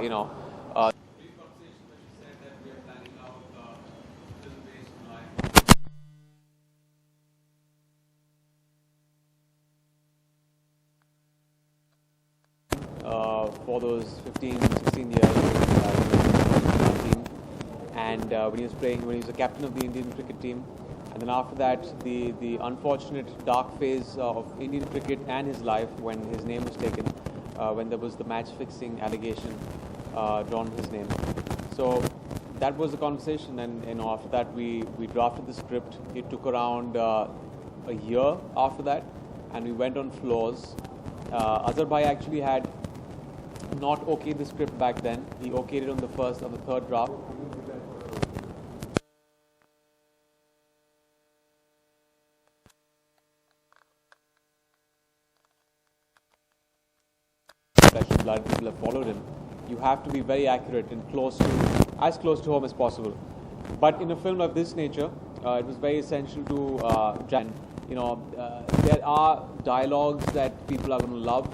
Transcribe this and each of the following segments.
You know, uh, for those 15, 16 years team. And when he was playing, when he was the captain of the Indian cricket team. And then after that, the unfortunate dark phase of Indian cricket and his life when his name was taken, when there was the match fixing allegation drawn on his name. So that was the conversation, and after that we drafted the script. It took around a year after that, and we went on floors. Azhar actually had not okayed the script back then. He okayed it on the third draft. Flesh and blood people have followed him. You have to be very accurate and as close to home as possible. But in a film of this nature, it was very essential to there are dialogues that people are going to love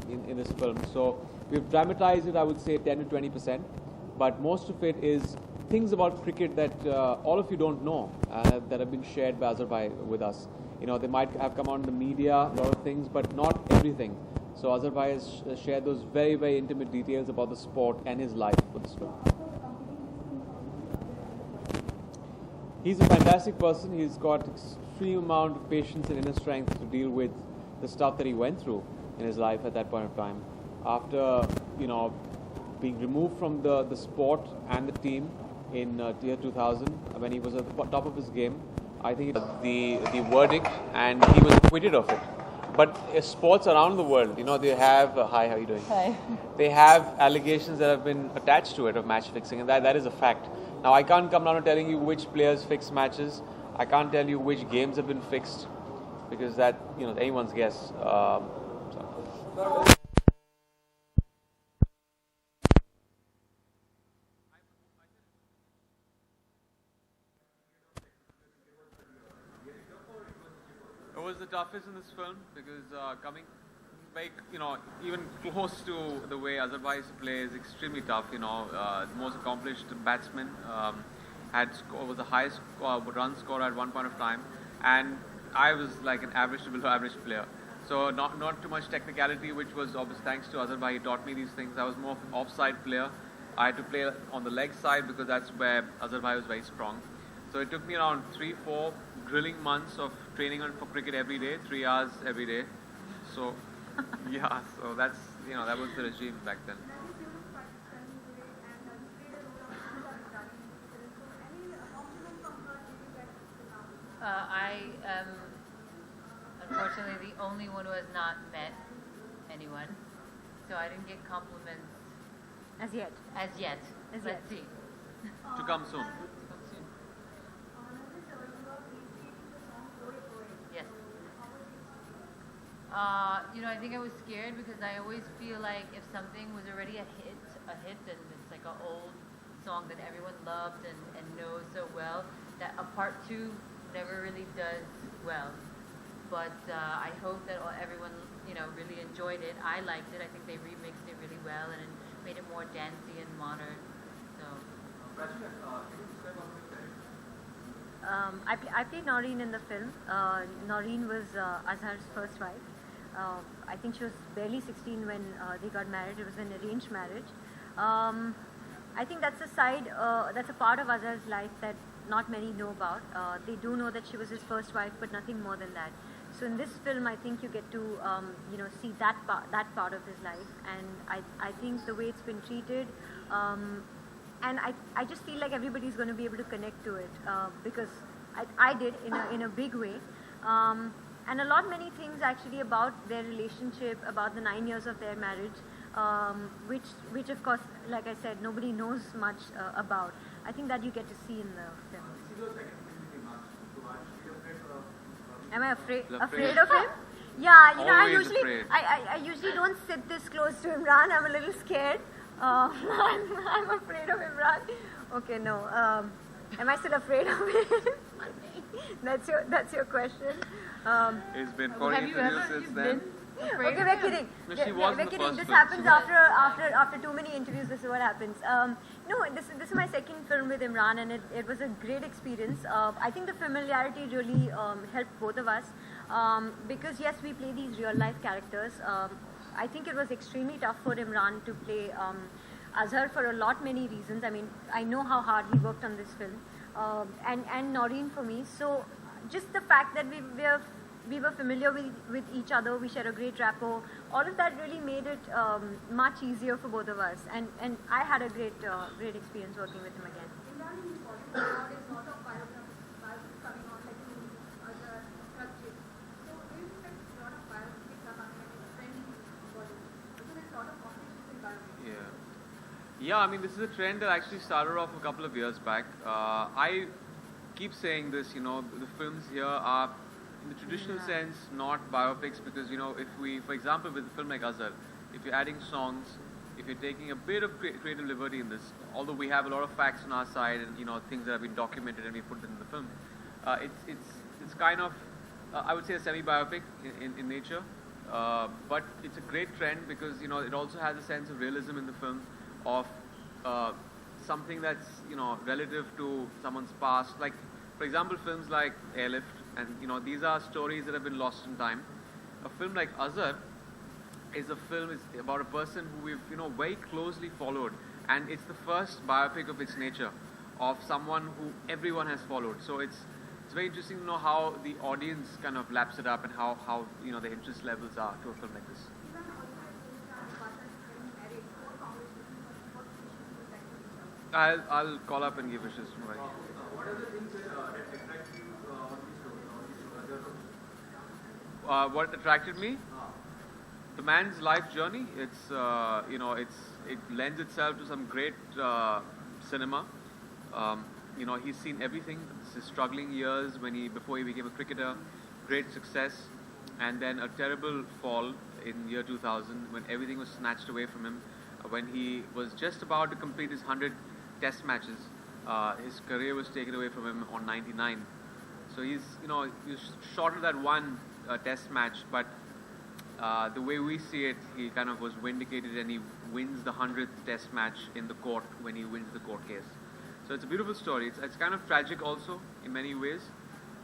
in this film. So we've dramatized it, I would say 10 to 20%, but most of it is things about cricket that all of you don't know that have been shared by Azhar with us. They might have come out in the media, a lot of things, but not everything. So Azhar has shared those very, very intimate details about the sport and his life with this film. He's a fantastic person. He's got extreme amount of patience and inner strength to deal with the stuff that he went through in his life at that point of time. After, being removed from the sport and the team in year 2000, when he was at the top of his game, I think the verdict, and he was acquitted of it. But sports around the world, they have hi, how are you doing? Hi. They have allegations that have been attached to it of match fixing, and that is a fact. Now, I can't come down to telling you which players fix matches. I can't tell you which games have been fixed, because that, anyone's guess. It was the toughest in this film because coming very, even close to the way Azhar used to play is extremely tough. The most accomplished batsman was the highest run scorer at one point of time, and I was like an average to below average player. So not too much technicality, which was obviously thanks to Azhar. He taught me these things. I was more of an offside player. I had to play on the leg side because that's where Azhar was very strong. So it took me around 3-4 grilling months of training for cricket every day, 3 hours every day. So yeah, so that's that was the regime back then. I am unfortunately the only one who has not met anyone, so I didn't get compliments as yet. Let's see. To come soon. Yes. I think I was scared because I always feel like if something was already a hit, and it's like an old song that everyone loved and knows so well, that a part 2 never really does well. But I hope that everyone, really enjoyed it. I liked it. I think they remixed it really well and made it more dancey and modern. So. I played Noreen in the film. Noreen was Azhar's first wife. I think she was barely 16 when they got married. It was an arranged marriage. I think that's a side, that's a part of Azhar's life that not many know about. They do know that she was his first wife, but nothing more than that. So in this film, I think you get to see that part of his life, and I think the way it's been treated. And I just feel like everybody's going to be able to connect to it because I did in a big way. And many things actually about their relationship, about the 9 years of their marriage, which of course, like I said, nobody knows much about. I think that you get to see in the film. Am I afraid of him? Yeah, I usually don't sit this close to Emraan. I'm a little scared. I'm afraid of Emraan. Okay, no. Am I still afraid of it? That's your question. It's been 40 interviews since then. Okay, we're kidding. No, she was in the first This film. happens after too many interviews. This is what happens. No, this is my second film with Emraan, and it was a great experience. I think the familiarity really helped both of us because yes, we play these real life characters. I think it was extremely tough for Emraan to play Azhar for many reasons. I mean, I know how hard he worked on this film, and Noreen for me. So just the fact that we were familiar with each other, we shared a great rapport. All of that really made it much easier for both of us, and I had a great experience working with him again. Emraan in Bollywood, there is a lot of biopics coming on, like Azhar, Prachi. So do you expect a lot of biopics are coming and it's trending in Bollywood? So there's a lot of competition in biopics. Yeah, I mean, this is a trend that actually started off a couple of years back. I keep saying this, the films here are, in the traditional sense, not biopics because, if we, for example, with a film like Azhar, if you're adding songs, if you're taking a bit of creative liberty in this, although we have a lot of facts on our side and, things that have been documented and we put them in the film, it's kind of, I would say, a semi-biopic in nature, but it's a great trend because, it also has a sense of realism in the film of something that's, relative to someone's past. Like, for example, films like Airlift, and these are stories that have been lost in time. A film like Azhar is about a person who we've very closely followed, and it's the first biopic of its nature of someone who everyone has followed. So it's very interesting to know how the audience kind of laps it up and how the interest levels are to a film like this. I'll call up and give wishes. Right. What are the things that attract you on this show? What attracted me? The man's life journey. It's it lends itself to some great cinema. He's seen everything. His struggling years before he became a cricketer, great success, and then a terrible fall in year 2000 when everything was snatched away from him. When he was just about to complete his 100 Test matches, his career was taken away from him on 99. So he's short of that one Test match, but the way we see it, he kind of was vindicated and he wins the 100th Test match in the court when he wins the court case. So it's a beautiful story. It's kind of tragic also in many ways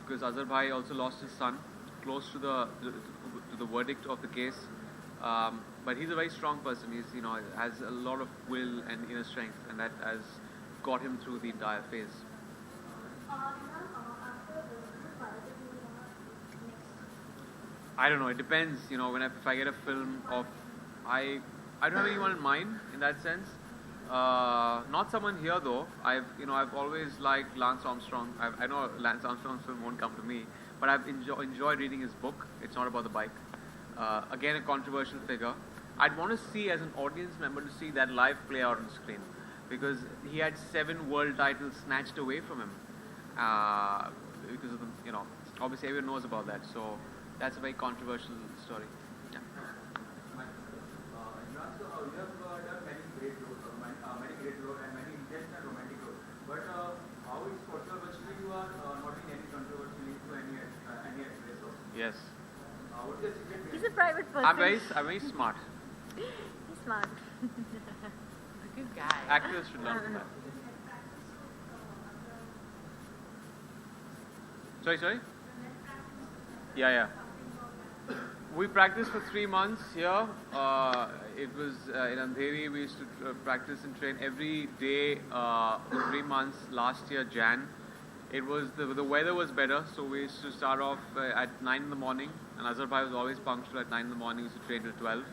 because Azhar Bhai also lost his son close to the verdict of the case. But he's a very strong person. He's has a lot of will and inner strength, and that has got him through the entire phase. I don't know. It depends. If I get a film of, I don't have anyone in mind in that sense. Not someone here though. I've always liked Lance Armstrong. I know Lance Armstrong's film won't come to me, but I've enjoyed reading his book. It's not about the bike. Again, a controversial figure. I'd want to see, as an audience member, to see that live play out on screen because he had 7 world titles snatched away from him because of obviously everyone knows about that. So that's a very controversial story. Yeah. You have done many great roles and many intense and romantic roles. But how is possible? Actually, you are not in any controversy to any actress. Yes. What is the secret? He's a private person. I'm very smart. He's smart. He's a good guy. Actors should learn from that. Sorry? Yeah. We practiced for 3 months here. It was in Andheri. We used to practice and train every day for 3 months. Last year, Jan. It was the weather was better, so we used to start off at 9 in the morning. And Azhar Bhai was always punctual at 9 in the morning. We used to train till 12.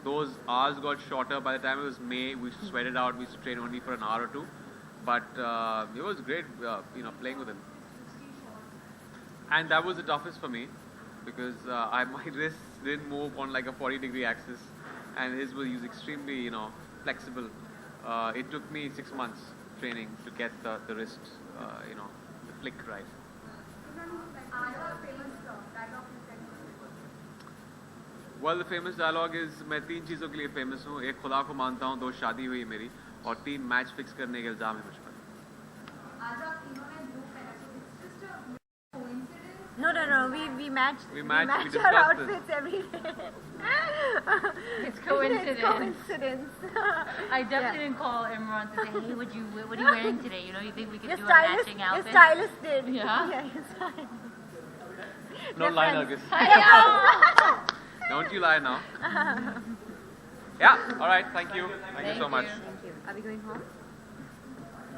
Those hours got shorter. By the time it was May, we used to sweat it out. We used to train only for an hour or two. But it was great, playing with him. And that was the toughest for me because my wrist didn't move on like a 40-degree axis, and his was extremely, flexible. It took me 6 months training to get the wrist, the flick right. Well, the famous dialogue is मैं 3 चीज़ों के लिए famous हूँ. एक खुदा को मानता हूँ, 2 शादी हुई मेरी, और 3 मैच फिक्स करने के इल्जाम है मुझ पर. we match We our discussed this. outfits every day. It's coincidence. It's coincidence. I definitely didn't call Emraan to say, hey, what are you wearing today? You know, you think we could Your do a stylist, matching your outfit? stylist did. Yeah? Yeah, your stylist. Don't lie, Nargis. Yeah. Don't you lie now. Yeah, alright, thank you. Thank you so much. Thank you. Are we going home?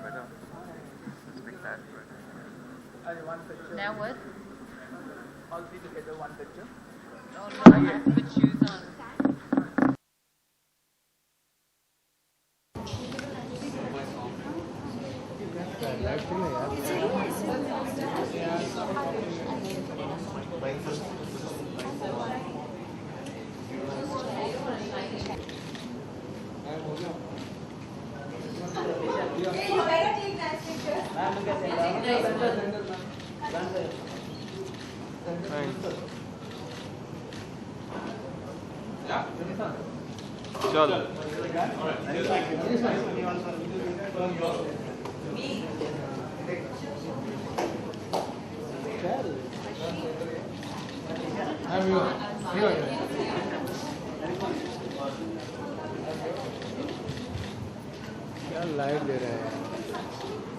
Better. Speak that. One picture. Now what? All three together, one picture. Oh no, I have to put shoes on. चल क्या live ले रहे हैं